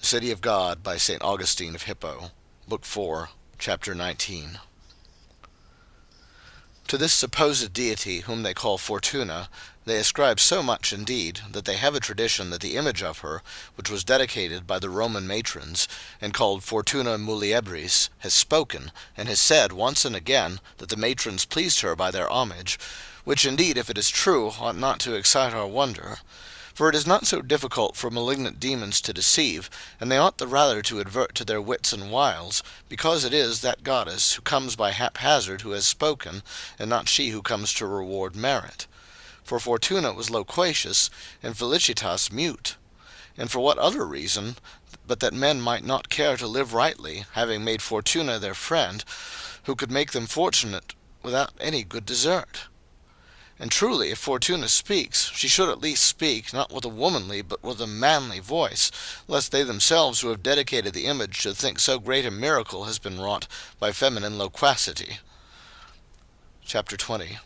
City of God by St. Augustine of Hippo, Book 4, Chapter 19. To this supposed deity, whom they call Fortuna, they ascribe so much indeed, that they have a tradition that the image of her, which was dedicated by the Roman matrons, and called Fortuna Muliebris, has spoken, and has said once and again, that the matrons pleased her by their homage, which indeed, if it is true, ought not to excite our wonder. For it is not so difficult for malignant demons to deceive, and they ought the rather to advert to their wits and wiles, because it is that goddess who comes by haphazard who has spoken, and not she who comes to reward merit. For Fortuna was loquacious, and Felicitas mute. And for what other reason, but that men might not care to live rightly, having made Fortuna their friend, who could make them fortunate without any good desert? And truly, if Fortuna speaks, she should at least speak, not with a womanly, but with a manly voice, lest they themselves who have dedicated the image should think so great a miracle has been wrought by feminine loquacity. Chapter 20.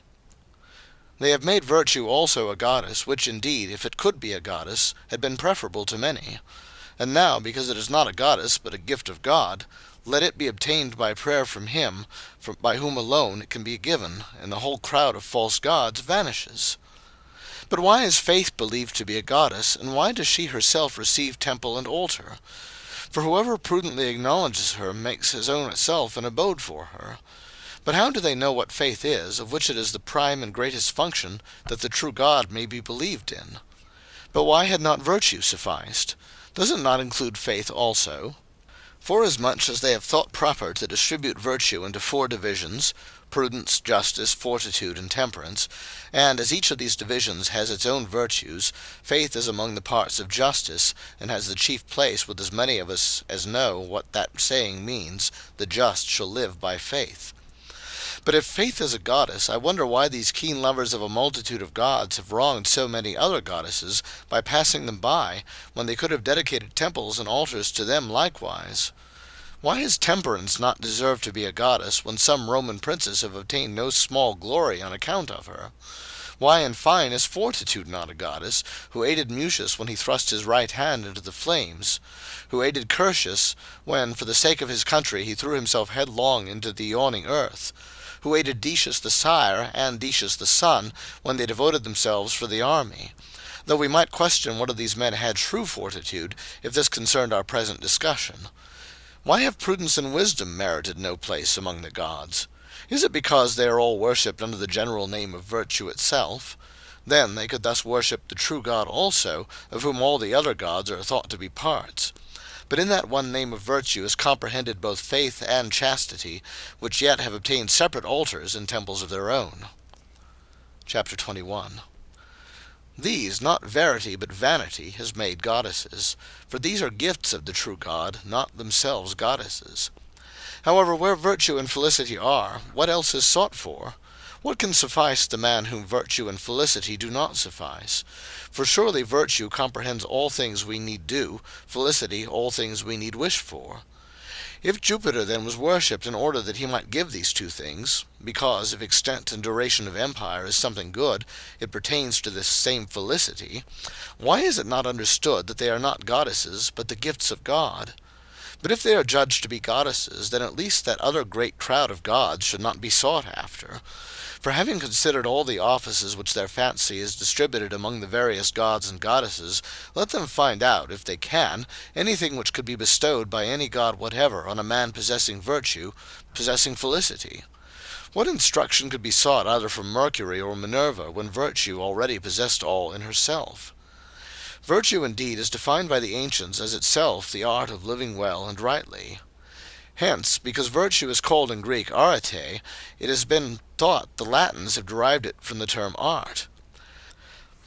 They have made virtue also a goddess, which indeed, if it could be a goddess, had been preferable to many. And now, because it is not a goddess, but a gift of God, let it be obtained by prayer from him, by whom alone it can be given, and the whole crowd of false gods vanishes. But why is Faith believed to be a goddess, and why does she herself receive temple and altar? For whoever prudently acknowledges her makes his own self an abode for her. But how do they know what faith is, of which it is the prime and greatest function, that the true God may be believed in? But why had not virtue sufficed? Does it not include faith also? Forasmuch as they have thought proper to distribute virtue into 4 divisions, prudence, justice, fortitude, and temperance, and as each of these divisions has its own virtues, faith is among the parts of justice, and has the chief place with as many of us as know what that saying means, the just shall live by faith. But if faith is a goddess, I wonder why these keen lovers of a multitude of gods have wronged so many other goddesses by passing them by, when they could have dedicated temples and altars to them likewise. Why has temperance not deserved to be a goddess, when some Roman princes have obtained no small glory on account of her? Why, in fine, is fortitude not a goddess, who aided Mucius when he thrust his right hand into the flames, who aided Curtius when, for the sake of his country, he threw himself headlong into the yawning earth, who aided Decius the sire and Decius the son when they devoted themselves for the army? Though we might question whether these men had true fortitude, if this concerned our present discussion. Why have prudence and wisdom merited no place among the gods? Is it because they are all worshipped under the general name of virtue itself? Then they could thus worship the true God also, of whom all the other gods are thought to be parts. But in that one name of virtue is comprehended both faith and chastity, which yet have obtained separate altars and temples of their own. Chapter 21. These, not verity but vanity, has made goddesses, for these are gifts of the true God, not themselves goddesses. However, where virtue and felicity are, what else is sought for? What can suffice the man whom virtue and felicity do not suffice? For surely virtue comprehends all things we need do, felicity all things we need wish for. If Jupiter then was worshipped in order that he might give these 2 things, because if extent and duration of empire is something good, it pertains to this same felicity, why is it not understood that they are not goddesses, but the gifts of God? But if they are judged to be goddesses, then at least that other great crowd of gods should not be sought after. For having considered all the offices which their fancy is distributed among the various gods and goddesses, let them find out, if they can, anything which could be bestowed by any god whatever on a man possessing virtue, possessing felicity. What instruction could be sought either from Mercury or Minerva, when virtue already possessed all in herself? Virtue indeed is defined by the ancients as itself the art of living well and rightly. Hence, because virtue is called in Greek arete, it has been thought the Latins have derived it from the term art.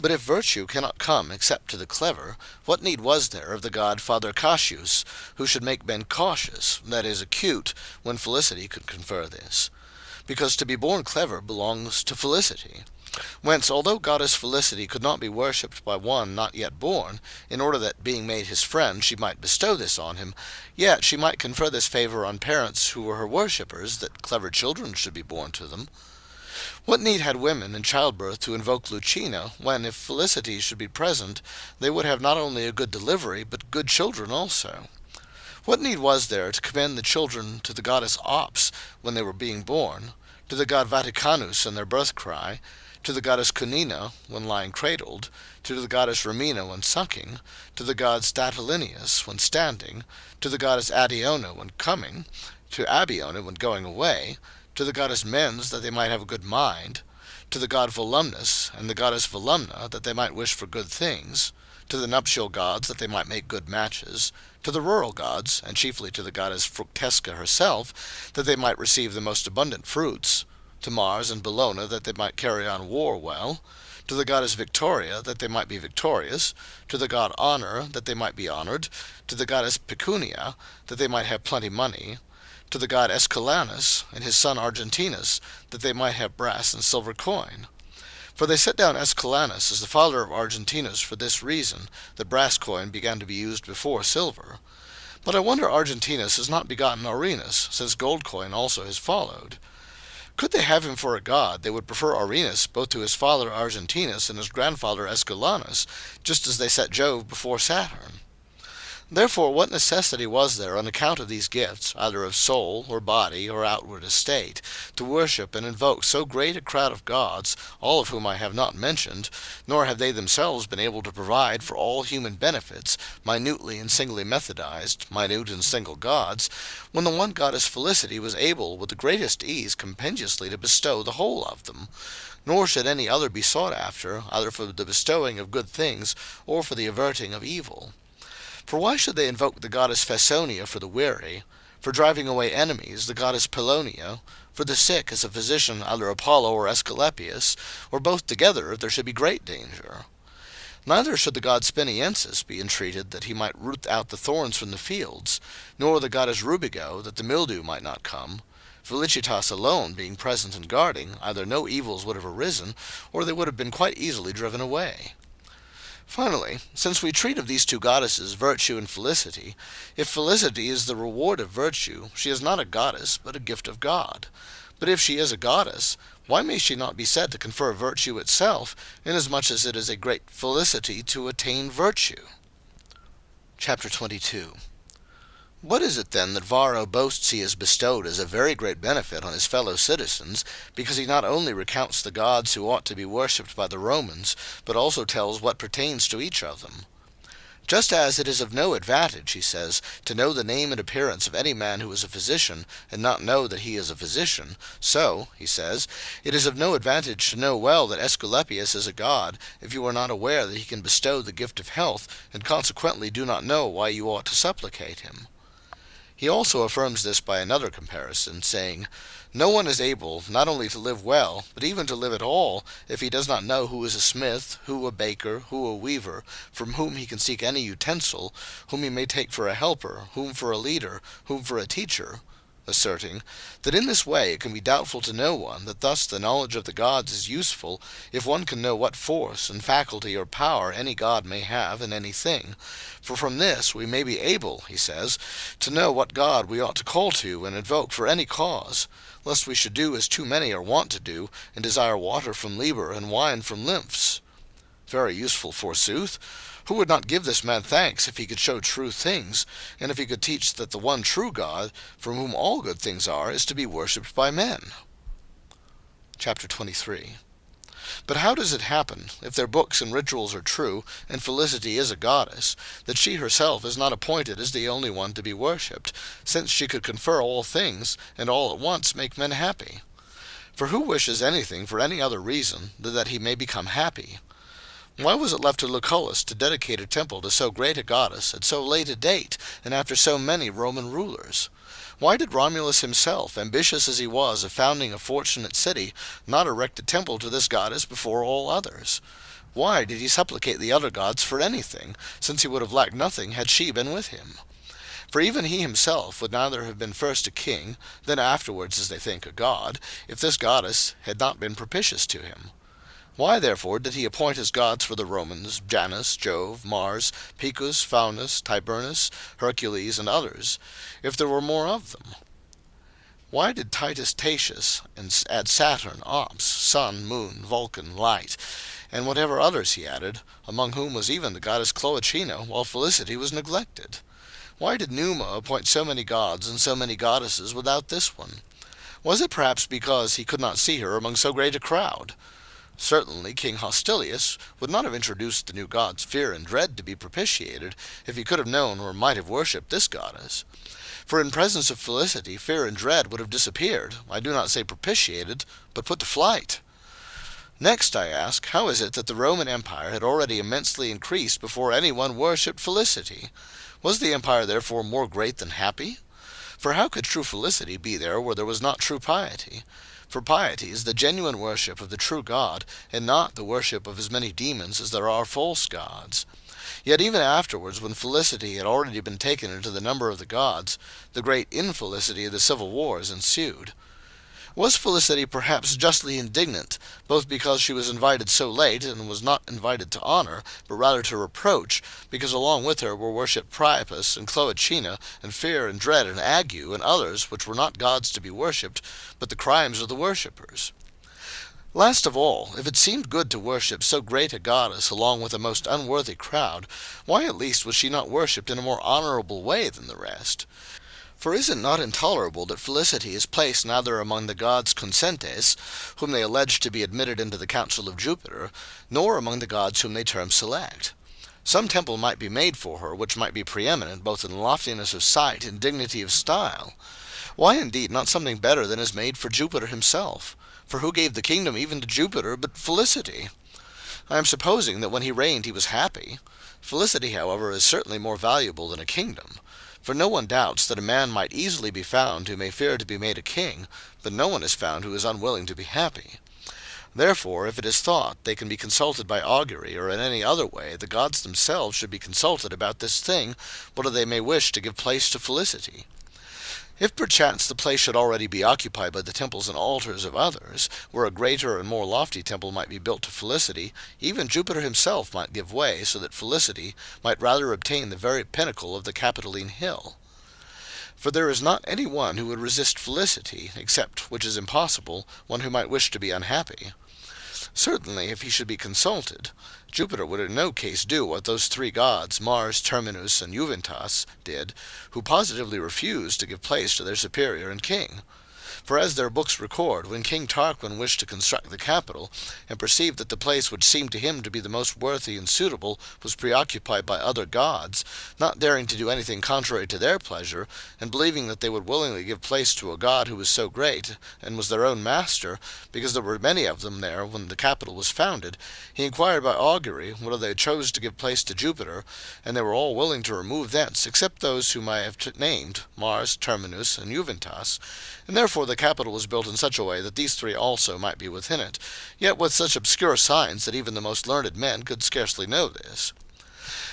But if virtue cannot come except to the clever, what need was there of the god Father Cassius, who should make men cautious, that is, acute, when felicity could confer this? Because to be born clever belongs to felicity. Whence, although goddess Felicity could not be worshipped by one not yet born, in order that, being made his friend, she might bestow this on him, yet she might confer this favor on parents who were her worshippers, that clever children should be born to them. What need had women in childbirth to invoke Lucina, when, if felicity should be present, they would have not only a good delivery, but good children also? What need was there to commend the children to the goddess Ops when they were being born, to the god Vaticanus in their birth-cry, to the goddess Cunina when lying cradled, to the goddess Ramina when sucking, to the god Statilineus when standing, to the goddess Adiona when coming, to Abiona when going away, to the goddess Mens that they might have a good mind, to the god Volumnus and the goddess Volumna that they might wish for good things, to the nuptial gods that they might make good matches, to the rural gods, and chiefly to the goddess Fructesca herself, that they might receive the most abundant fruits, to Mars and Bellona that they might carry on war well, to the goddess Victoria that they might be victorious, to the god Honor that they might be honored, to the goddess Pecunia that they might have plenty money, to the god Escalanus and his son Argentinus that they might have brass and silver coin. For they set down Escalanus as the father of Argentinus for this reason, that brass coin began to be used before silver. But I wonder Argentinus has not begotten Arinus, since gold coin also has followed. Could they have him for a god, they would prefer Arinus both to his father Argentinus and his grandfather Escalanus, just as they set Jove before Saturn. Therefore what necessity was there on account of these gifts, either of soul, or body, or outward estate, to worship and invoke so great a crowd of gods, all of whom I have not mentioned, nor have they themselves been able to provide for all human benefits, minutely and singly methodized, minute and single gods, when the one goddess Felicity was able with the greatest ease compendiously to bestow the whole of them? Nor should any other be sought after, either for the bestowing of good things, or for the averting of evil. For why should they invoke the goddess Phaesonia for the weary, for driving away enemies the goddess Pelonia, for the sick as a physician either Apollo or Asclepius, or both together if there should be great danger? Neither should the god Spiniensis be entreated that he might root out the thorns from the fields, nor the goddess Rubigo that the mildew might not come. Felicitas alone being present and guarding, either no evils would have arisen, or they would have been quite easily driven away. Finally, since we treat of these two goddesses, Virtue and Felicity, if Felicity is the reward of virtue, she is not a goddess, but a gift of God. But if she is a goddess, why may she not be said to confer virtue itself, inasmuch as it is a great felicity to attain virtue? Chapter 22. What is it then that Varro boasts he has bestowed as a very great benefit on his fellow citizens, because he not only recounts the gods who ought to be worshipped by the Romans, but also tells what pertains to each of them? Just as it is of no advantage, he says, to know the name and appearance of any man who is a physician, and not know that he is a physician, so, he says, it is of no advantage to know well that Asclepius is a god, if you are not aware that he can bestow the gift of health, and consequently do not know why you ought to supplicate him. He also affirms this by another comparison, saying, No one is able not only to live well, but even to live at all, if he does not know who is a smith, who a baker, who a weaver, from whom he can seek any utensil, whom he may take for a helper, whom for a leader, whom for a teacher, asserting that in this way it can be doubtful to no one that thus the knowledge of the gods is useful, if one can know what force and faculty or power any god may have in any thing. For from this we may be able, he says, to know what god we ought to call to and invoke for any cause, lest we should do as too many are wont to do, and desire water from Liber and wine from Lymphs. Very useful, forsooth. Who would not give this man thanks if he could show true things, and if he could teach that the one true God, from whom all good things are, is to be worshipped by men? Chapter 23. But how does it happen, if their books and rituals are true, and Felicity is a goddess, that she herself is not appointed as the only one to be worshipped, since she could confer all things, and all at once make men happy? For who wishes anything for any other reason than that he may become happy? Why was it left to Lucullus to dedicate a temple to so great a goddess at so late a date, and after so many Roman rulers? Why did Romulus himself, ambitious as he was of founding a fortunate city, not erect a temple to this goddess before all others? Why did he supplicate the other gods for anything, since he would have lacked nothing had she been with him? For even he himself would neither have been first a king, then afterwards, as they think, a god, if this goddess had not been propitious to him. Why, therefore, did he appoint as gods for the Romans Janus, Jove, Mars, Picus, Faunus, Tiburnus, Hercules, and others, if there were more of them? Why did Titus Tatius add Saturn, Ops, Sun, Moon, Vulcan, Light, and whatever others he added, among whom was even the goddess Cloacina, while Felicity was neglected? Why did Numa appoint so many gods and so many goddesses without this one? Was it perhaps because he could not see her among so great a crowd? Certainly King Hostilius would not have introduced the new gods Fear and Dread to be propitiated if he could have known or might have worshipped this goddess. For in presence of Felicity, Fear and Dread would have disappeared, I do not say propitiated, but put to flight. Next, I ask, how is it that the Roman Empire had already immensely increased before anyone worshipped Felicity? Was the empire therefore more great than happy? For how could true felicity be there where there was not true piety? For piety is the genuine worship of the true God, and not the worship of as many demons as there are false gods. Yet even afterwards, when felicity had already been taken into the number of the gods, the great infelicity of the civil wars ensued. Was Felicity perhaps justly indignant, both because she was invited so late, and was not invited to honor, but rather to reproach, because along with her were worshipped Priapus, and Cloacina, and Fear, and Dread, and Ague, and others, which were not gods to be worshipped, but the crimes of the worshippers? Last of all, if it seemed good to worship so great a goddess along with a most unworthy crowd, why at least was she not worshipped in a more honorable way than the rest? For is it not intolerable that Felicity is placed neither among the gods Consentes, whom they allege to be admitted into the council of Jupiter, nor among the gods whom they term select? Some temple might be made for her, which might be preeminent both in loftiness of sight and dignity of style. Why indeed not something better than is made for Jupiter himself? For who gave the kingdom even to Jupiter but Felicity? I am supposing that when he reigned he was happy. Felicity, however, is certainly more valuable than a kingdom. For no one doubts that a man might easily be found who may fear to be made a king, but no one is found who is unwilling to be happy. Therefore, if it is thought they can be consulted by augury or in any other way, the gods themselves should be consulted about this thing, whether they may wish to give place to felicity. If perchance the place should already be occupied by the temples and altars of others, where a greater and more lofty temple might be built to Felicity, even Jupiter himself might give way, so that Felicity might rather obtain the very pinnacle of the Capitoline hill. For there is not any one who would resist Felicity, except, which is impossible, one who might wish to be unhappy. Certainly, if he should be consulted, Jupiter would in no case do what those three gods, Mars, Terminus, and Juventas, did, who positively refused to give place to their superior and king. For as their books record, when King Tarquin wished to construct the Capitol, and perceived that the place which seemed to him to be the most worthy and suitable was preoccupied by other gods, not daring to do anything contrary to their pleasure, and believing that they would willingly give place to a god who was so great, and was their own master, because there were many of them there when the Capitol was founded, he inquired by augury whether they chose to give place to Jupiter, and they were all willing to remove thence, except those whom I have named, Mars, Terminus, and Juventas, and therefore the Capitol was built in such a way that these three also might be within it, yet with such obscure signs that even the most learned men could scarcely know this.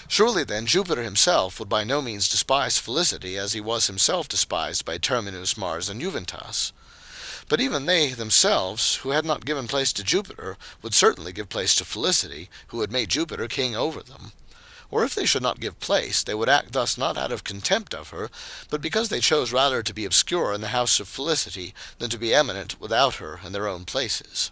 Surely then Jupiter himself would by no means despise felicity, as he was himself despised by Terminus, Mars, and Juventas. But even they themselves, who had not given place to Jupiter, would certainly give place to Felicity, who had made Jupiter king over them. Or if they should not give place, they would act thus not out of contempt of her, but because they chose rather to be obscure in the house of Felicity than to be eminent without her in their own places.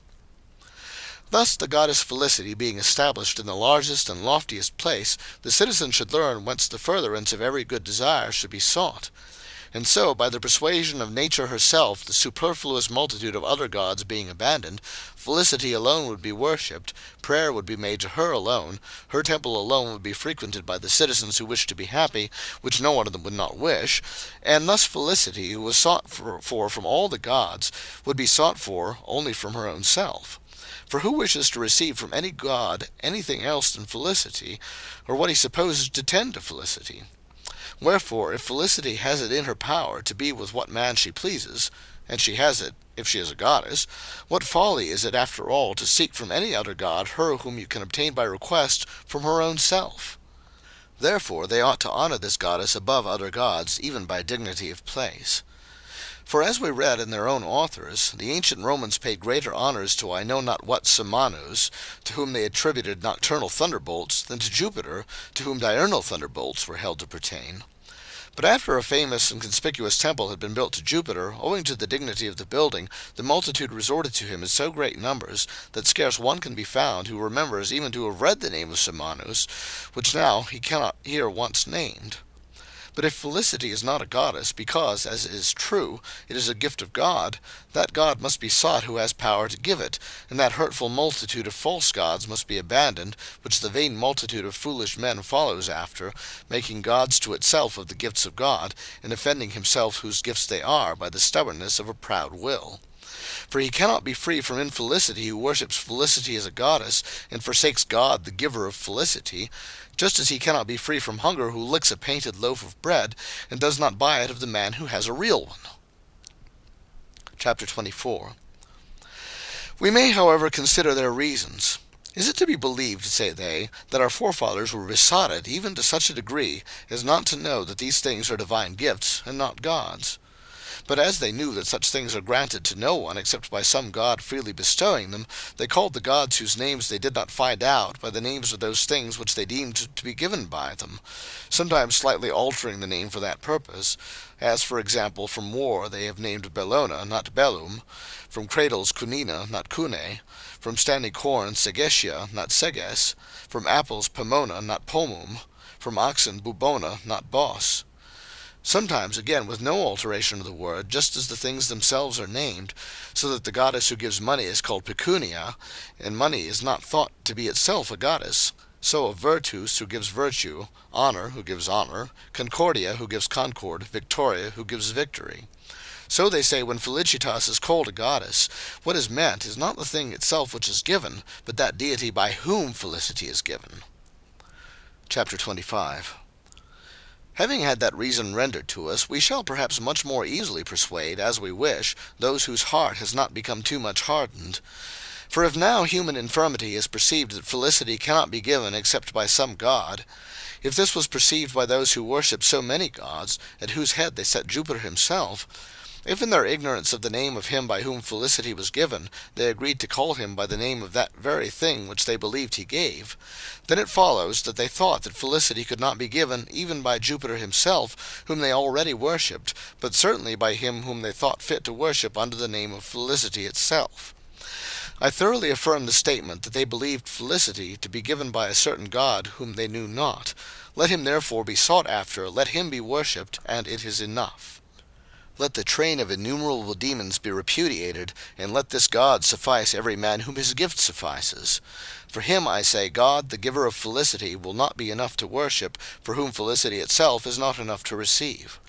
Thus the goddess Felicity being established in the largest and loftiest place, the citizen should learn whence the furtherance of every good desire should be sought. And so, by the persuasion of nature herself, the superfluous multitude of other gods being abandoned, Felicity alone would be worshipped, prayer would be made to her alone, her temple alone would be frequented by the citizens who wished to be happy, which no one of them would not wish, and thus Felicity, who was sought for from all the gods, would be sought for only from her own self. For who wishes to receive from any god anything else than felicity, or what he supposes to tend to felicity? Wherefore, if Felicity has it in her power to be with what man she pleases, and she has it, if she is a goddess, what folly is it after all to seek from any other god her whom you can obtain by request from her own self? Therefore they ought to honor this goddess above other gods, even by dignity of place. For as we read in their own authors, the ancient Romans paid greater honors to I know not what Samanos, to whom they attributed nocturnal thunderbolts, than to Jupiter, to whom diurnal thunderbolts were held to pertain. But after a famous and conspicuous temple had been built to Jupiter, owing to the dignity of the building, the multitude resorted to him in so great numbers that scarce one can be found who remembers even to have read the name of Simanus, which now he cannot hear once named. But if felicity is not a goddess, because, as is true, it is a gift of God, that God must be sought who has power to give it, and that hurtful multitude of false gods must be abandoned, which the vain multitude of foolish men follows after, making gods to itself of the gifts of God, and offending himself whose gifts they are by the stubbornness of a proud will. For he cannot be free from infelicity who worships felicity as a goddess, and forsakes God the giver of felicity, just as he cannot be free from hunger who licks a painted loaf of bread, and does not buy it of the man who has a real one. Chapter 24. We may, however, consider their reasons. Is it to be believed, say they, that our forefathers were besotted even to such a degree as not to know that these things are divine gifts, and not God's? But as they knew that such things are granted to no one except by some god freely bestowing them, they called the gods whose names they did not find out by the names of those things which they deemed to be given by them, sometimes slightly altering the name for that purpose, as, for example, from war they have named Bellona, not Bellum; from cradles Cunina, not Cune; from standing corn Segetia, not Seges; from apples Pomona, not Pomum; from oxen Bubona, not Bos. Sometimes, again, with no alteration of the word, just as the things themselves are named, so that the goddess who gives money is called Pecunia, and money is not thought to be itself a goddess. So of Virtus, who gives virtue; Honor, who gives honor; Concordia, who gives concord; Victoria, who gives victory. So they say when Felicitas is called a goddess, what is meant is not the thing itself which is given, but that deity by whom felicity is given. Chapter 25. Having had that reason rendered to us, we shall perhaps much more easily persuade, as we wish, those whose heart has not become too much hardened. For if now human infirmity is perceived that felicity cannot be given except by some god, if this was perceived by those who worship so many gods, at whose head they set Jupiter himself, if in their ignorance of the name of him by whom felicity was given, they agreed to call him by the name of that very thing which they believed he gave, then it follows that they thought that felicity could not be given even by Jupiter himself, whom they already worshipped, but certainly by him whom they thought fit to worship under the name of felicity itself. I thoroughly affirm the statement that they believed felicity to be given by a certain god whom they knew not. Let him therefore be sought after, let him be worshipped, and it is enough. Let the train of innumerable demons be repudiated, and let this God suffice every man whom his gift suffices. For him, I say, God, the giver of felicity, will not be enough to worship, for whom felicity itself is not enough to receive.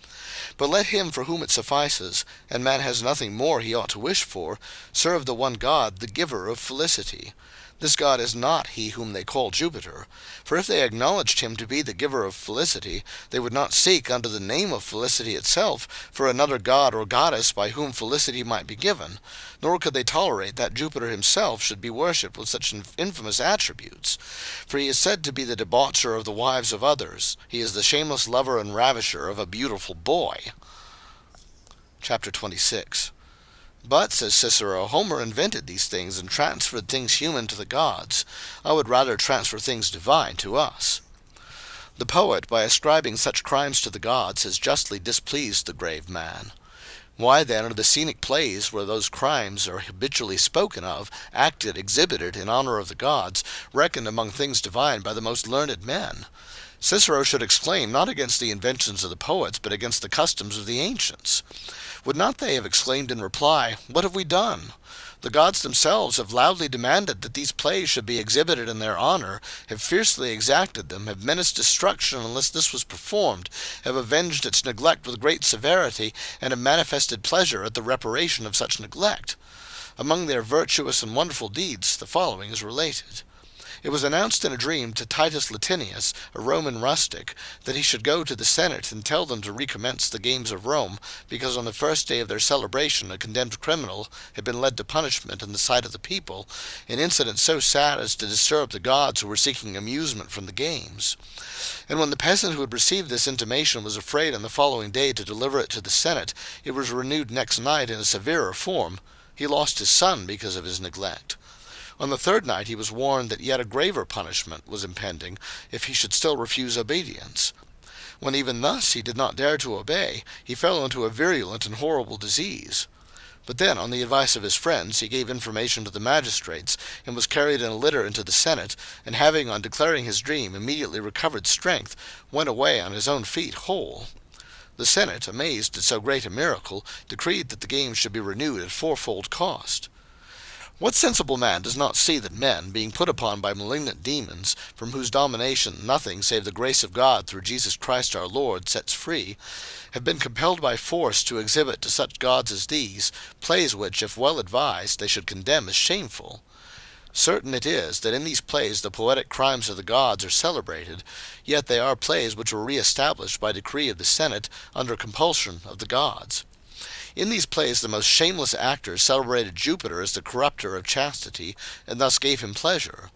But let him for whom it suffices, and man has nothing more he ought to wish for, serve the one God, the giver of felicity. This God is not he whom they call Jupiter. For if they acknowledged him to be the giver of felicity, they would not seek under the name of felicity itself for another god or goddess by whom felicity might be given, nor could they tolerate that Jupiter himself should be worshipped with such infamous attributes. For he is said to be the debaucher of the wives of others. He is the shameless lover and ravisher of a beautiful boy. Chapter 26. But, says Cicero, Homer invented these things and transferred things human to the gods. I would rather transfer things divine to us. The poet, by ascribing such crimes to the gods, has justly displeased the grave man. Why then are the scenic plays where those crimes are habitually spoken of, acted, exhibited in honor of the gods, reckoned among things divine by the most learned men? Cicero should exclaim not against the inventions of the poets, but against the customs of the ancients. Would not they have exclaimed in reply, "What have we done? The gods themselves have loudly demanded that these plays should be exhibited in their honor, have fiercely exacted them, have menaced destruction unless this was performed, have avenged its neglect with great severity, and have manifested pleasure at the reparation of such neglect." Among their virtuous and wonderful deeds, the following is related. It was announced in a dream to Titus Latinius, a Roman rustic, that he should go to the Senate and tell them to recommence the games of Rome, because on the first day of their celebration a condemned criminal had been led to punishment in the sight of the people, an incident so sad as to disturb the gods who were seeking amusement from the games. And when the peasant who had received this intimation was afraid on the following day to deliver it to the Senate, it was renewed next night in a severer form. He lost his son because of his neglect. On the third night he was warned that yet a graver punishment was impending if he should still refuse obedience. When even thus he did not dare to obey, he fell into a virulent and horrible disease. But then, on the advice of his friends, he gave information to the magistrates, and was carried in a litter into the Senate, and having, on declaring his dream, immediately recovered strength, went away on his own feet whole. The Senate, amazed at so great a miracle, decreed that the games should be renewed at fourfold cost. What sensible man does not see that men, being put upon by malignant demons, from whose domination nothing save the grace of God through Jesus Christ our Lord sets free, have been compelled by force to exhibit to such gods as these, plays which, if well advised, they should condemn as shameful? Certain it is that in these plays the poetic crimes of the gods are celebrated, yet they are plays which were re-established by decree of the Senate under compulsion of the gods. In these plays the most shameless actors celebrated Jupiter as the corrupter of chastity, and thus gave him pleasure.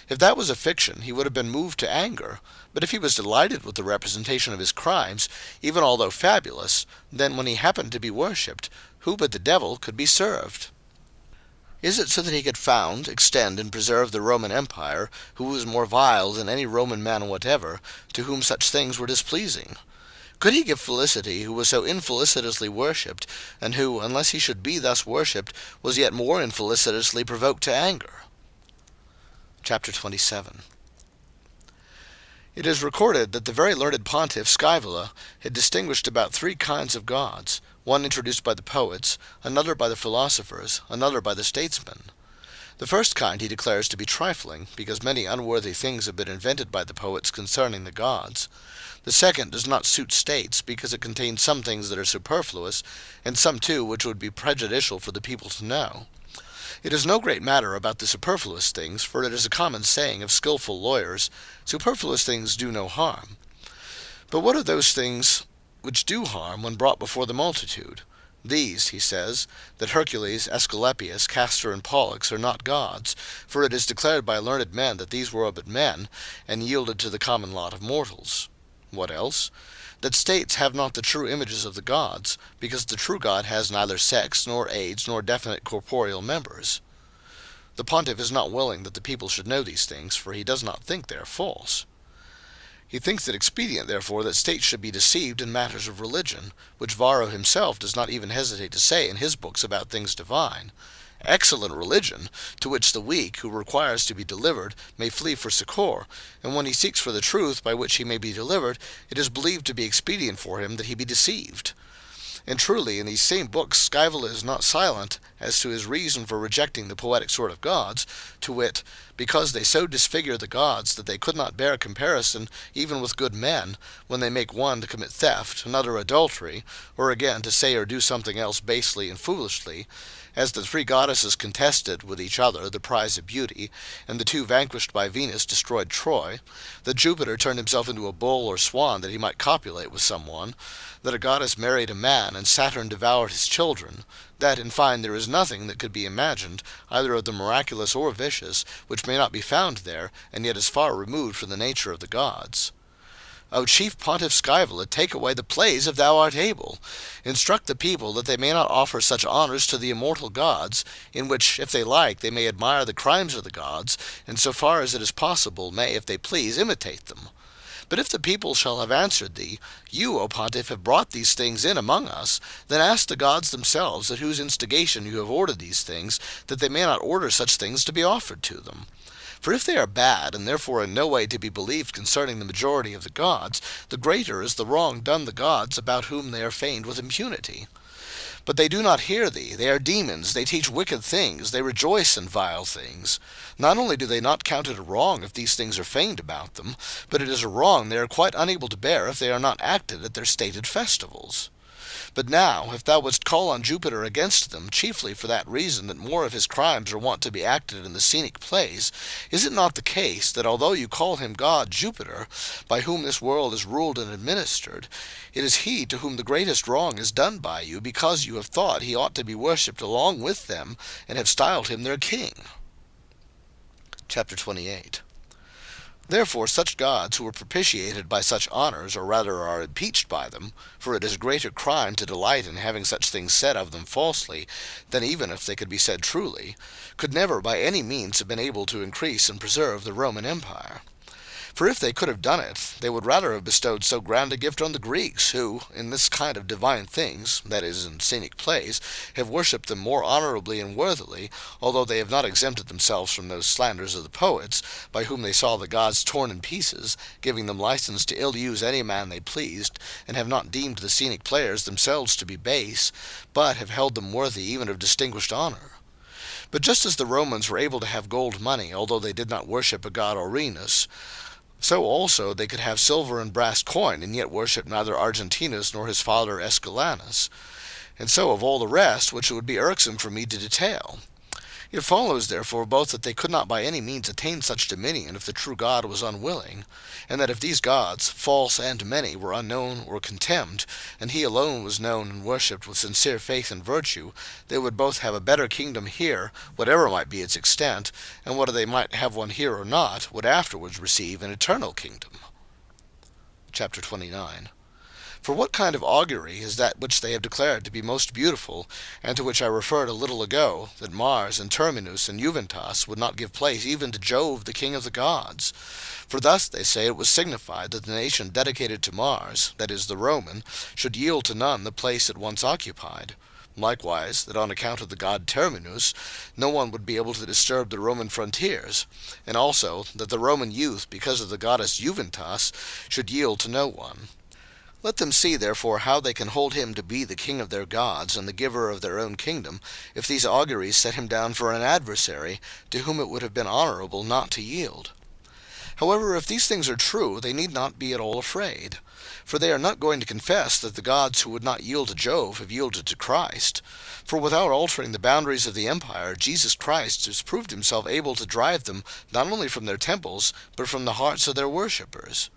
If that was a fiction, he would have been moved to anger, but if he was delighted with the representation of his crimes, even although fabulous, then when he happened to be worshipped, who but the devil could be served? Is it so that he could found, extend, and preserve the Roman Empire, who was more vile than any Roman man whatever, to whom such things were displeasing? Could he give felicity who was so infelicitously worshipped, and who, unless he should be thus worshipped, was yet more infelicitously provoked to anger? Chapter 27. It is recorded that the very learned pontiff Scaevola had distinguished about 3 kinds of gods, one introduced by the poets, another by the philosophers, another by the statesmen. The first kind he declares to be trifling, because many unworthy things have been invented by the poets concerning the gods. The second does not suit states, because it contains some things that are superfluous, and some too which would be prejudicial for the people to know. It is no great matter about the superfluous things, for it is a common saying of skilful lawyers, superfluous things do no harm. But what are those things which do harm when brought before the multitude? These, he says, that Hercules, Asclepius, Castor, and Pollux are not gods, for it is declared by learned men that these were but men, and yielded to the common lot of mortals. What else? That states have not the true images of the gods, because the true God has neither sex, nor age, nor definite corporeal members. The pontiff is not willing that the people should know these things, for he does not think they are false. He thinks it expedient, therefore, that states should be deceived in matters of religion, which Varro himself does not even hesitate to say in his books about things divine. Excellent religion, to which the weak, who requires to be delivered, may flee for succour, and when he seeks for the truth by which he may be delivered, it is believed to be expedient for him that he be deceived. And truly, in these same books, Scaevola is not silent as to his reason for rejecting the poetic sort of gods, to wit, because they so disfigure the gods that they could not bear comparison even with good men, when they make one to commit theft, another adultery, or again to say or do something else basely and foolishly, as the 3 goddesses contested with each other the prize of beauty, and the 2 vanquished by Venus destroyed Troy, that Jupiter turned himself into a bull or swan that he might copulate with someone, that a goddess married a man, and Saturn devoured his children, that, in fine, there is nothing that could be imagined, either of the miraculous or vicious, which may not be found there, and yet is far removed from the nature of the gods. O chief Pontiff Scaevola, take away the plays if thou art able. Instruct the people that they may not offer such honours to the immortal gods, in which, if they like, they may admire the crimes of the gods, and so far as it is possible, may, if they please, imitate them. But if the people shall have answered thee, You, O Pontiff, have brought these things in among us, then ask the gods themselves at whose instigation you have ordered these things, that they may not order such things to be offered to them. For if they are bad, and therefore in no way to be believed concerning the majority of the gods, the greater is the wrong done the gods about whom they are feigned with impunity. But they do not hear thee, they are demons, they teach wicked things, they rejoice in vile things. Not only do they not count it a wrong if these things are feigned about them, but it is a wrong they are quite unable to bear if they are not acted at their stated festivals. But now, if thou wouldst call on Jupiter against them, chiefly for that reason that more of his crimes are wont to be acted in the scenic plays, is it not the case that although you call him God Jupiter, by whom this world is ruled and administered, it is he to whom the greatest wrong is done by you, because you have thought he ought to be worshipped along with them, and have styled him their king? Chapter 28. Therefore such gods who are propitiated by such honours, or rather are impeached by them, for it is a greater crime to delight in having such things said of them falsely, than even if they could be said truly, could never by any means have been able to increase and preserve the Roman Empire. For if they could have done it, they would rather have bestowed so grand a gift on the Greeks, who, in this kind of divine things, that is, in scenic plays, have worshipped them more honourably and worthily, although they have not exempted themselves from those slanders of the poets, by whom they saw the gods torn in pieces, giving them license to ill-use any man they pleased, and have not deemed the scenic players themselves to be base, but have held them worthy even of distinguished honour. But just as the Romans were able to have gold money, although they did not worship a god Aurenus, so also they could have silver and brass coin, and yet worship neither Argentinus nor his father Escalanus, and so of all the rest, which it would be irksome for me to detail. It follows, therefore, both that they could not by any means attain such dominion if the true God was unwilling, and that if these gods, false and many, were unknown or contemned, and he alone was known and worshipped with sincere faith and virtue, they would both have a better kingdom here, whatever might be its extent, and whether they might have one here or not, would afterwards receive an eternal kingdom. Chapter 29. For what kind of augury is that which they have declared to be most beautiful, and to which I referred a little ago, that Mars and Terminus and Juventas would not give place even to Jove, the king of the gods? For thus, they say, it was signified that the nation dedicated to Mars, that is, the Roman, should yield to none the place it once occupied. Likewise, that on account of the god Terminus, no one would be able to disturb the Roman frontiers, and also that the Roman youth, because of the goddess Juventas, should yield to no one. Let them see, therefore, how they can hold him to be the king of their gods and the giver of their own kingdom, if these auguries set him down for an adversary, to whom it would have been honourable not to yield. However, if these things are true, they need not be at all afraid. For they are not going to confess that the gods who would not yield to Jove have yielded to Christ. For without altering the boundaries of the empire, Jesus Christ has proved himself able to drive them not only from their temples, but from the hearts of their worshippers.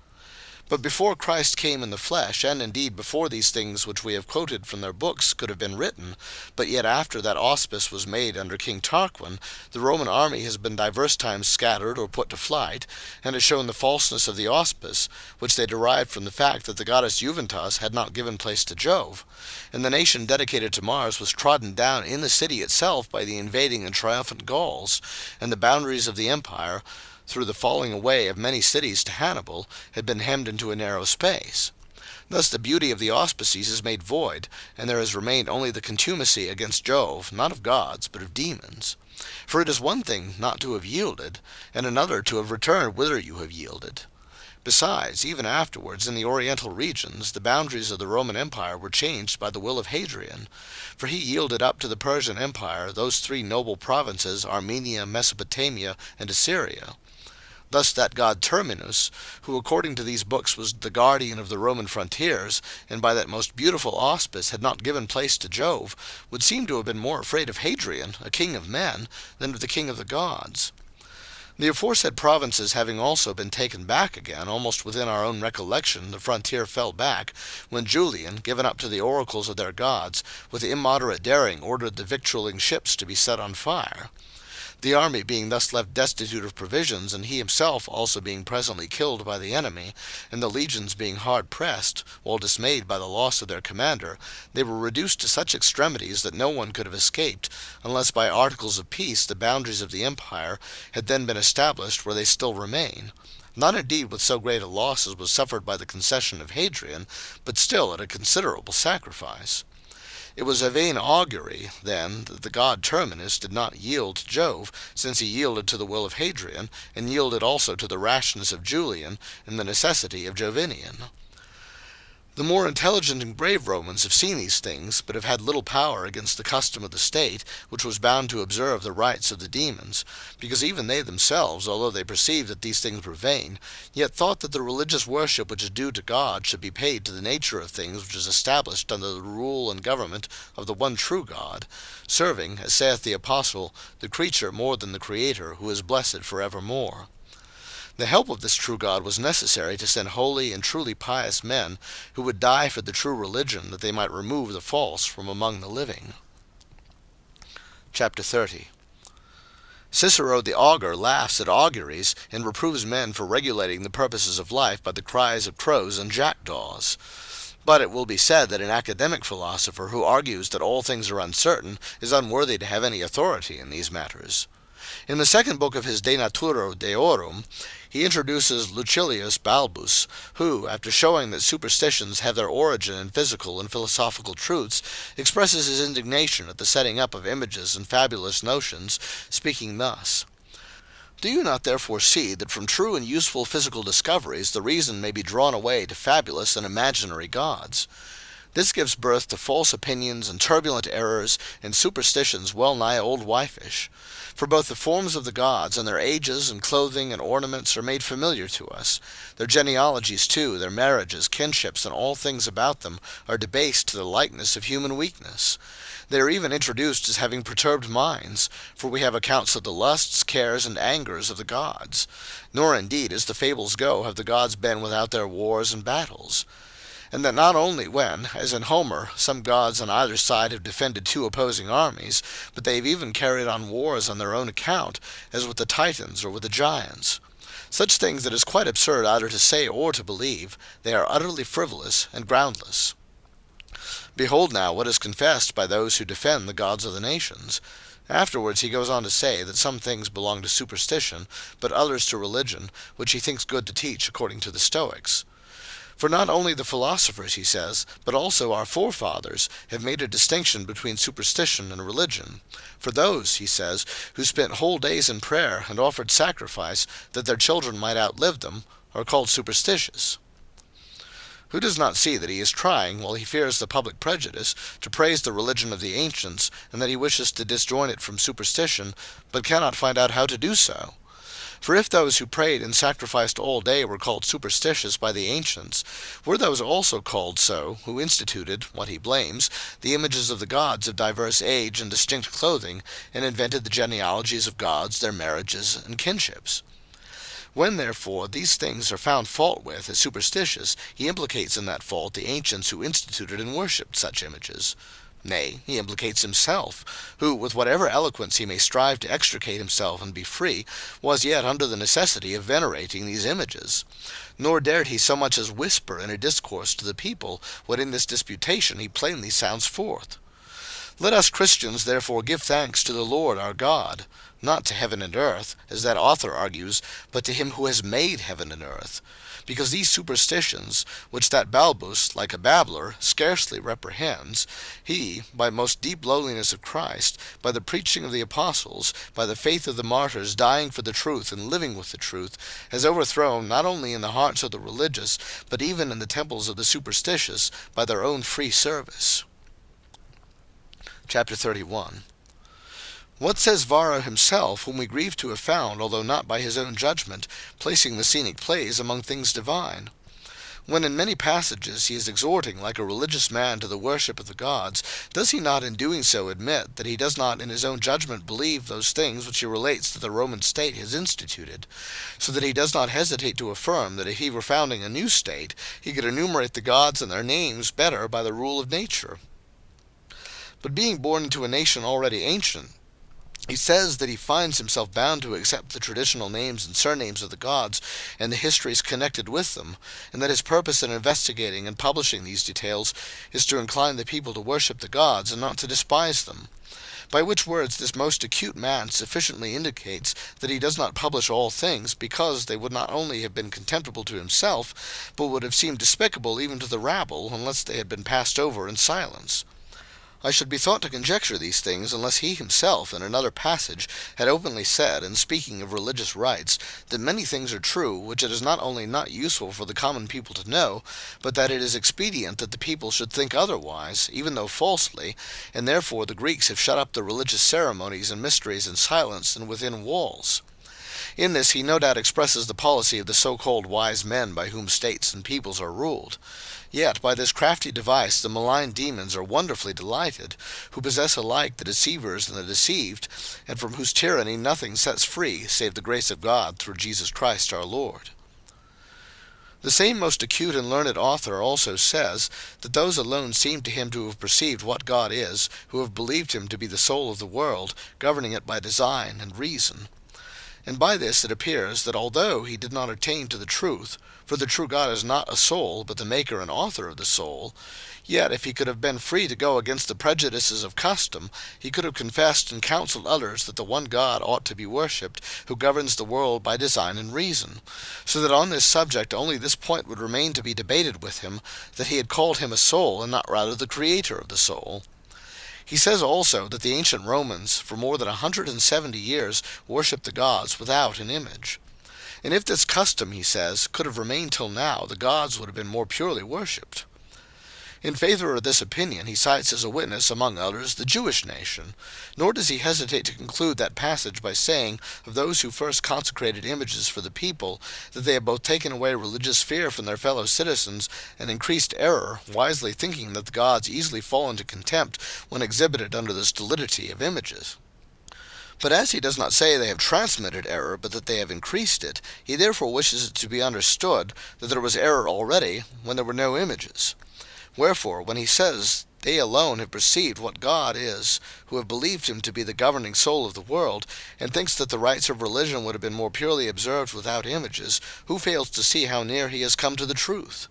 But before Christ came in the flesh, and indeed before these things which we have quoted from their books could have been written, but yet after that auspice was made under King Tarquin, the Roman army has been divers times scattered or put to flight, and has shown the falseness of the auspice, which they derived from the fact that the goddess Juventas had not given place to Jove, and the nation dedicated to Mars was trodden down in the city itself by the invading and triumphant Gauls, and the boundaries of the empire, through the falling away of many cities to Hannibal, had been hemmed into a narrow space. Thus the beauty of the auspices is made void, and there has remained only the contumacy against Jove, not of gods, but of demons. For it is one thing not to have yielded, and another to have returned whither you have yielded. Besides, even afterwards, in the oriental regions, the boundaries of the Roman Empire were changed by the will of Hadrian, for he yielded up to the Persian Empire those three noble provinces, Armenia, Mesopotamia, and Assyria. Thus that god Terminus, who according to these books was the guardian of the Roman frontiers, and by that most beautiful auspice had not given place to Jove, would seem to have been more afraid of Hadrian, a king of men, than of the king of the gods. The aforesaid provinces having also been taken back again, almost within our own recollection the frontier fell back, when Julian, given up to the oracles of their gods, with immoderate daring ordered the victualling ships to be set on fire. The army being thus left destitute of provisions, and he himself also being presently killed by the enemy, and the legions being hard pressed, while dismayed by the loss of their commander, they were reduced to such extremities that no one could have escaped, unless by articles of peace the boundaries of the empire had then been established where they still remain. Not indeed with so great a loss as was suffered by the concession of Hadrian, but still at a considerable sacrifice. It was a vain augury, then, that the god Terminus did not yield to Jove, since he yielded to the will of Hadrian, and yielded also to the rashness of Julian, and the necessity of Jovinian. The more intelligent and brave Romans have seen these things, but have had little power against the custom of the state, which was bound to observe the rites of the demons, because even they themselves, although they perceived that these things were vain, yet thought that the religious worship which is due to God should be paid to the nature of things which is established under the rule and government of the one true God, serving, as saith the Apostle, the creature more than the Creator, who is blessed for evermore. The help of this true God was necessary to send holy and truly pious men, who would die for the true religion, that they might remove the false from among the living. Chapter 30. Cicero the augur laughs at auguries, and reproves men for regulating the purposes of life by the cries of crows and jackdaws. But it will be said that an academic philosopher who argues that all things are uncertain is unworthy to have any authority in these matters. In the second book of his De Natura Deorum, he introduces Lucilius Balbus, who, after showing that superstitions have their origin in physical and philosophical truths, expresses his indignation at the setting up of images and fabulous notions, speaking thus: "Do you not therefore see that from true and useful physical discoveries the reason may be drawn away to fabulous and imaginary gods? This gives birth to false opinions and turbulent errors and superstitions well nigh old wifeish. For both the forms of the gods and their ages and clothing and ornaments are made familiar to us. Their genealogies too, their marriages, kinships, and all things about them are debased to the likeness of human weakness. They are even introduced as having perturbed minds, for we have accounts of the lusts, cares, and angers of the gods. Nor indeed, as the fables go, have the gods been without their wars and battles. And that not only when, as in Homer, some gods on either side have defended two opposing armies, but they have even carried on wars on their own account, as with the Titans or with the giants. Such things it is quite absurd either to say or to believe. They are utterly frivolous and groundless. Behold now what is confessed by those who defend the gods of the nations." Afterwards he goes on to say that some things belong to superstition, but others to religion, which he thinks good to teach according to the Stoics. For not only the philosophers, he says, but also our forefathers have made a distinction between superstition and religion. For those, he says, who spent whole days in prayer and offered sacrifice that their children might outlive them, are called superstitious. Who does not see that he is trying, while he fears the public prejudice, to praise the religion of the ancients, and that he wishes to disjoin it from superstition, but cannot find out how to do so? For if those who prayed and sacrificed all day were called superstitious by the ancients, were those also called so who instituted, what he blames, the images of the gods of diverse age and distinct clothing, and invented the genealogies of gods, their marriages, and kinships? When, therefore, these things are found fault with as superstitious, he implicates in that fault the ancients who instituted and worshipped such images. Nay, he implicates himself, who, with whatever eloquence he may strive to extricate himself and be free, was yet under the necessity of venerating these images. Nor dared he so much as whisper in a discourse to the people what in this disputation he plainly sounds forth. Let us Christians therefore give thanks to the Lord our God, not to heaven and earth, as that author argues, but to him who has made heaven and earth. Because these superstitions, which that Balbus, like a babbler, scarcely reprehends, he, by most deep lowliness of Christ, by the preaching of the apostles, by the faith of the martyrs dying for the truth and living with the truth, has overthrown not only in the hearts of the religious, but even in the temples of the superstitious, by their own free service. Chapter 31. What says Varro himself, whom we grieve to have found, although not by his own judgment, placing the scenic plays among things divine? When in many passages he is exhorting like a religious man to the worship of the gods, does he not in doing so admit that he does not in his own judgment believe those things which he relates that the Roman state has instituted, so that he does not hesitate to affirm that if he were founding a new state, he could enumerate the gods and their names better by the rule of nature? But being born into a nation already ancient, he says that he finds himself bound to accept the traditional names and surnames of the gods and the histories connected with them, and that his purpose in investigating and publishing these details is to incline the people to worship the gods and not to despise them. By which words this most acute man sufficiently indicates that he does not publish all things, because they would not only have been contemptible to himself, but would have seemed despicable even to the rabble, unless they had been passed over in silence. I should be thought to conjecture these things, unless he himself, in another passage, had openly said, in speaking of religious rites, that many things are true, which it is not only not useful for the common people to know, but that it is expedient that the people should think otherwise, even though falsely, and therefore the Greeks have shut up the religious ceremonies and mysteries in silence and within walls. In this he no doubt expresses the policy of the so-called wise men by whom states and peoples are ruled. Yet by this crafty device the malign demons are wonderfully delighted, who possess alike the deceivers and the deceived, and from whose tyranny nothing sets free save the grace of God through Jesus Christ our Lord. The same most acute and learned author also says that those alone seem to him to have perceived what God is, who have believed him to be the soul of the world, governing it by design and reason. And by this it appears that although he did not attain to the truth, for the true God is not a soul, but the maker and author of the soul, yet if he could have been free to go against the prejudices of custom, he could have confessed and counseled others that the one God ought to be worshipped, who governs the world by design and reason, so that on this subject only this point would remain to be debated with him, that he had called him a soul, and not rather the creator of the soul. He says also that the ancient Romans for more than 170 years worshipped the gods without an image. And if this custom, he says, could have remained till now, the gods would have been more purely worshipped. In favor of this opinion he cites as a witness, among others, the Jewish nation, nor does he hesitate to conclude that passage by saying of those who first consecrated images for the people, that they have both taken away religious fear from their fellow citizens and increased error, wisely thinking that the gods easily fall into contempt when exhibited under the stolidity of images. But as he does not say they have transmitted error, but that they have increased it, he therefore wishes it to be understood that there was error already when there were no images. Wherefore, when he says they alone have perceived what God is, who have believed him to be the governing soul of the world, and thinks that the rites of religion would have been more purely observed without images, who fails to see how near he has come to the truth?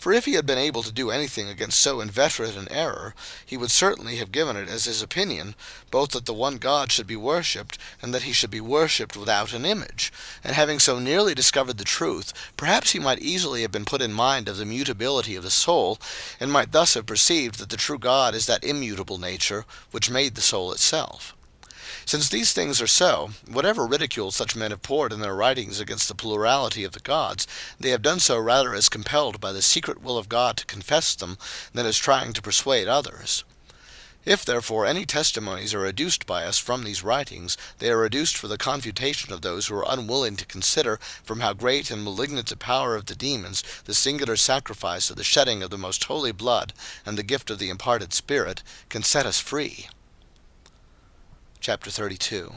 For if he had been able to do anything against so inveterate an error, he would certainly have given it as his opinion, both that the one God should be worshipped, and that he should be worshipped without an image. And having so nearly discovered the truth, perhaps he might easily have been put in mind of the mutability of the soul, and might thus have perceived that the true God is that immutable nature which made the soul itself. Since these things are so, whatever ridicule such men have poured in their writings against the plurality of the gods, they have done so rather as compelled by the secret will of God to confess them, than as trying to persuade others. If therefore any testimonies are adduced by us from these writings, they are adduced for the confutation of those who are unwilling to consider from how great and malignant a power of the demons the singular sacrifice of the shedding of the most holy blood, and the gift of the imparted Spirit, can set us free. Chapter 32.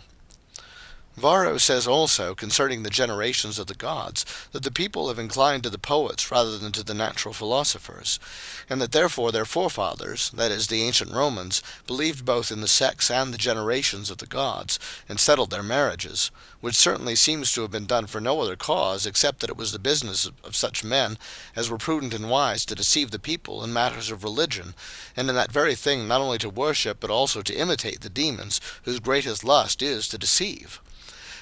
Varro says also, concerning the generations of the gods, that the people have inclined to the poets rather than to the natural philosophers, and that therefore their forefathers, that is, the ancient Romans, believed both in the sex and the generations of the gods, and settled their marriages, which certainly seems to have been done for no other cause, except that it was the business of such men as were prudent and wise to deceive the people in matters of religion, and in that very thing not only to worship, but also to imitate the demons, whose greatest lust is to deceive.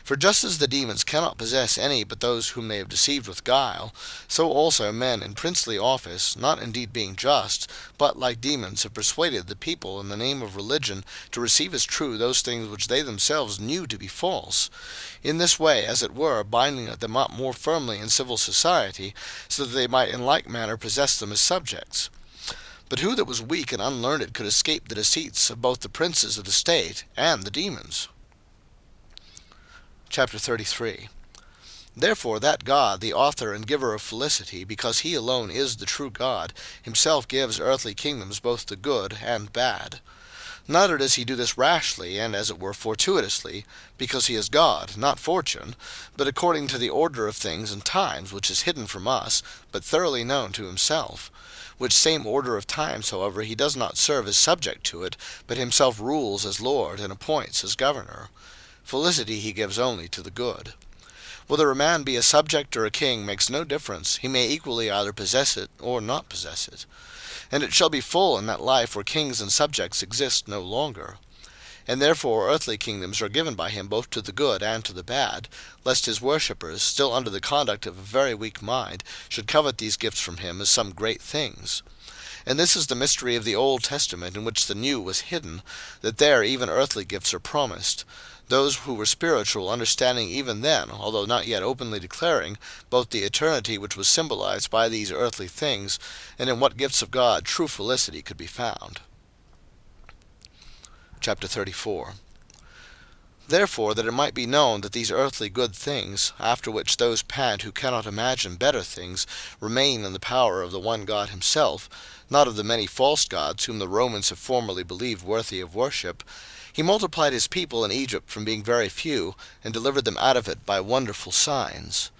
For just as the demons cannot possess any but those whom they have deceived with guile, so also men in princely office, not indeed being just, but like demons have persuaded the people in the name of religion to receive as true those things which they themselves knew to be false, in this way, as it were, binding them up more firmly in civil society, so that they might in like manner possess them as subjects. But who that was weak and unlearned could escape the deceits of both the princes of the state and the demons? Chapter 33. Therefore that God, the author and giver of felicity, because he alone is the true God, himself gives earthly kingdoms both to good and bad. Neither does he do this rashly, and as it were fortuitously, because he is God, not fortune, but according to the order of things and times, which is hidden from us, but thoroughly known to himself. Which same order of times, however, he does not serve as subject to it, but himself rules as Lord, and appoints as governor. Felicity he gives only to the good. Whether a man be a subject or a king makes no difference, he may equally either possess it or not possess it. And it shall be full in that life where kings and subjects exist no longer. And therefore earthly kingdoms are given by him both to the good and to the bad, lest his worshippers, still under the conduct of a very weak mind, should covet these gifts from him as some great things. And this is the mystery of the Old Testament, in which the New was hidden, that there even earthly gifts are promised, those who were spiritual understanding even then, although not yet openly declaring, both the eternity which was symbolized by these earthly things, and in what gifts of God true felicity could be found. Chapter 34. Therefore, that it might be known that these earthly good things, after which those pant who cannot imagine better things, remain in the power of the one God himself, not of the many false gods whom the Romans have formerly believed worthy of worship, he multiplied his people in Egypt from being very few, and delivered them out of it by wonderful signs.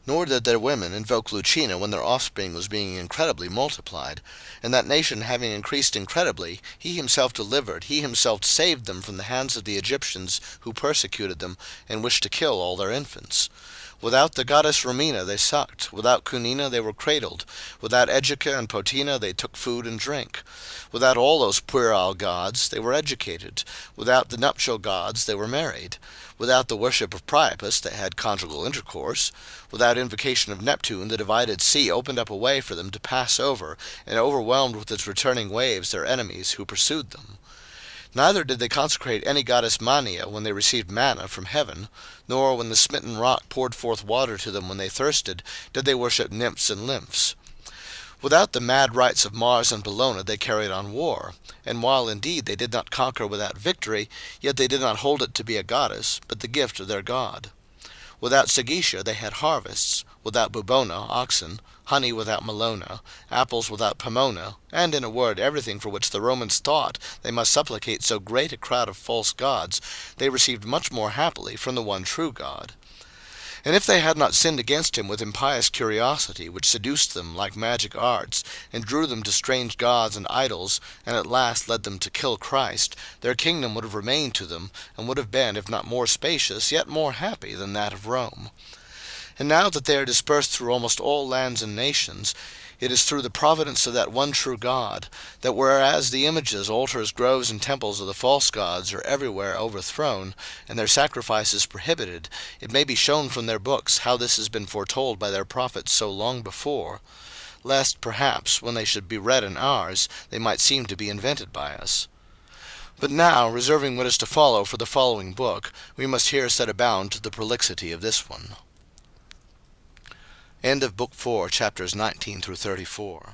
Nor did their women invoke Lucina when their offspring was being incredibly multiplied, and that nation having increased incredibly, he himself delivered, he himself saved them from the hands of the Egyptians who persecuted them, and wished to kill all their infants. Without the goddess Romina they sucked, without Cunina they were cradled, without Egica and Potina they took food and drink. Without all those puerile gods they were educated, without the nuptial gods they were married. Without the worship of Priapus they had conjugal intercourse. Without invocation of Neptune the divided sea opened up a way for them to pass over, and overwhelmed with its returning waves their enemies who pursued them. Neither did they consecrate any goddess Mania when they received manna from heaven, nor when the smitten rock poured forth water to them when they thirsted, did they worship nymphs and nymphs. Without the mad rites of Mars and Bellona they carried on war, and while indeed they did not conquer without victory, yet they did not hold it to be a goddess, but the gift of their god. Without Sagitia they had harvests, without Bubona oxen, honey without Melona, apples without Pomona, and in a word everything for which the Romans thought they must supplicate so great a crowd of false gods, they received much more happily from the one true God. And if they had not sinned against him with impious curiosity, which seduced them like magic arts, and drew them to strange gods and idols, and at last led them to kill Christ, their kingdom would have remained to them, and would have been, if not more spacious, yet more happy than that of Rome. And now that they are dispersed through almost all lands and nations, it is through the providence of that one true God, that whereas the images, altars, groves, and temples of the false gods are everywhere overthrown, and their sacrifices prohibited, it may be shown from their books how this has been foretold by their prophets so long before, lest, perhaps, when they should be read in ours, they might seem to be invented by us. But now, reserving what is to follow for the following book, we must here set a bound to the prolixity of this one. End of Book 4, chapters 19 through 34.